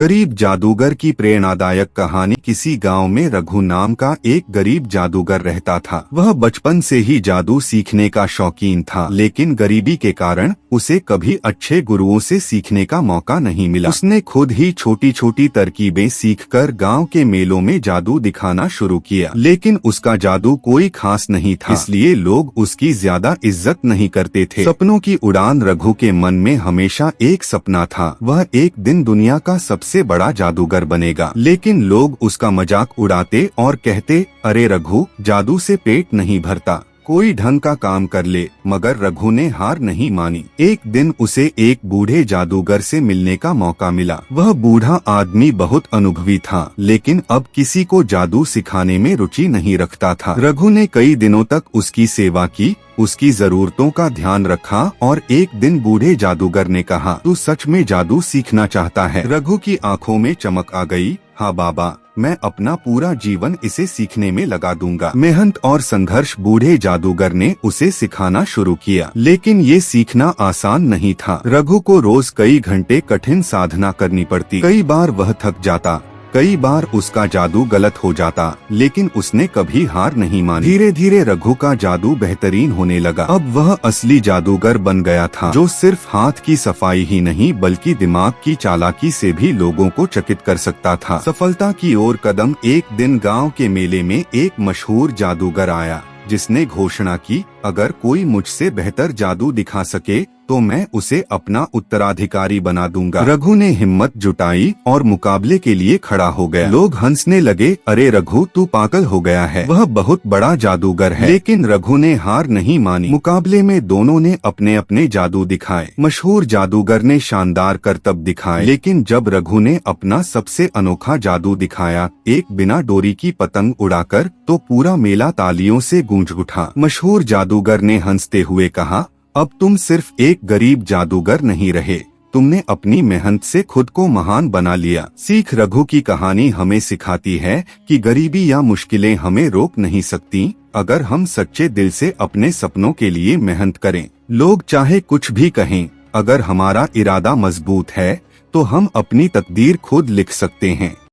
गरीब जादूगर की प्रेरणादायक कहानी। किसी गांव में रघु नाम का एक गरीब जादूगर रहता था। वह बचपन से ही जादू सीखने का शौकीन था, लेकिन गरीबी के कारण उसे कभी अच्छे गुरुओं से सीखने का मौका नहीं मिला। उसने खुद ही छोटी छोटी तरकीबें सीखकर गांव के मेलों में जादू दिखाना शुरू किया, लेकिन उसका जादू कोई खास नहीं था, इसलिए लोग उसकी ज्यादा इज्जत नहीं करते थे। सपनों की उड़ान। रघु के मन में हमेशा एक सपना था, वह एक दिन दुनिया का सबसे बड़ा जादूगर बनेगा। लेकिन लोग उसका मजाक उड़ाते और कहते, अरे रघु, जादू से पेट नहीं भरता, कोई ढंग का काम कर ले। मगर रघु ने हार नहीं मानी। एक दिन उसे एक बूढ़े जादूगर से मिलने का मौका मिला। वह बूढ़ा आदमी बहुत अनुभवी था, लेकिन अब किसी को जादू सिखाने में रुचि नहीं रखता था। रघु ने कई दिनों तक उसकी सेवा की, उसकी जरूरतों का ध्यान रखा और एक दिन बूढ़े जादूगर ने कहा, तू सच में जादू सीखना चाहता है? रघु की आंखों में चमक आ गई। हाँ बाबा, मैं अपना पूरा जीवन इसे सीखने में लगा दूंगा। मेहनत और संघर्ष। बूढ़े जादूगर ने उसे सिखाना शुरू किया, लेकिन ये सीखना आसान नहीं था। रघु को रोज कई घंटे कठिन साधना करनी पड़ती। कई बार वह थक जाता, कई बार उसका जादू गलत हो जाता, लेकिन उसने कभी हार नहीं मानी। धीरे धीरे रघु का जादू बेहतरीन होने लगा। अब वह असली जादूगर बन गया था, जो सिर्फ हाथ की सफाई ही नहीं बल्कि दिमाग की चालाकी से भी लोगों को चकित कर सकता था। सफलता की ओर कदम। एक दिन गांव के मेले में एक मशहूर जादूगर आया, जिसने घोषणा की, अगर कोई मुझसे बेहतर जादू दिखा सके तो मैं उसे अपना उत्तराधिकारी बना दूंगा। रघु ने हिम्मत जुटाई और मुकाबले के लिए खड़ा हो गया। लोग हंसने लगे, अरे रघु, तू पागल हो गया है, वह बहुत बड़ा जादूगर है। लेकिन रघु ने हार नहीं मानी। मुकाबले में दोनों ने अपने अपने जादू दिखाए। मशहूर जादूगर ने शानदार करतब दिखाए, लेकिन जब रघु ने अपना सबसे अनोखा जादू दिखाया, एक बिना डोरी की पतंग उड़ाकर, तो पूरा मेला तालियों से गूंज उठा। मशहूर जादूगर ने हंसते हुए कहा, अब तुम सिर्फ एक गरीब जादूगर नहीं रहे, तुमने अपनी मेहनत से खुद को महान बना लिया। सीख। रघु की कहानी हमें सिखाती है कि गरीबी या मुश्किलें हमें रोक नहीं सकती, अगर हम सच्चे दिल से अपने सपनों के लिए मेहनत करें। लोग चाहे कुछ भी कहें, अगर हमारा इरादा मजबूत है तो हम अपनी तकदीर खुद लिख सकते हैं।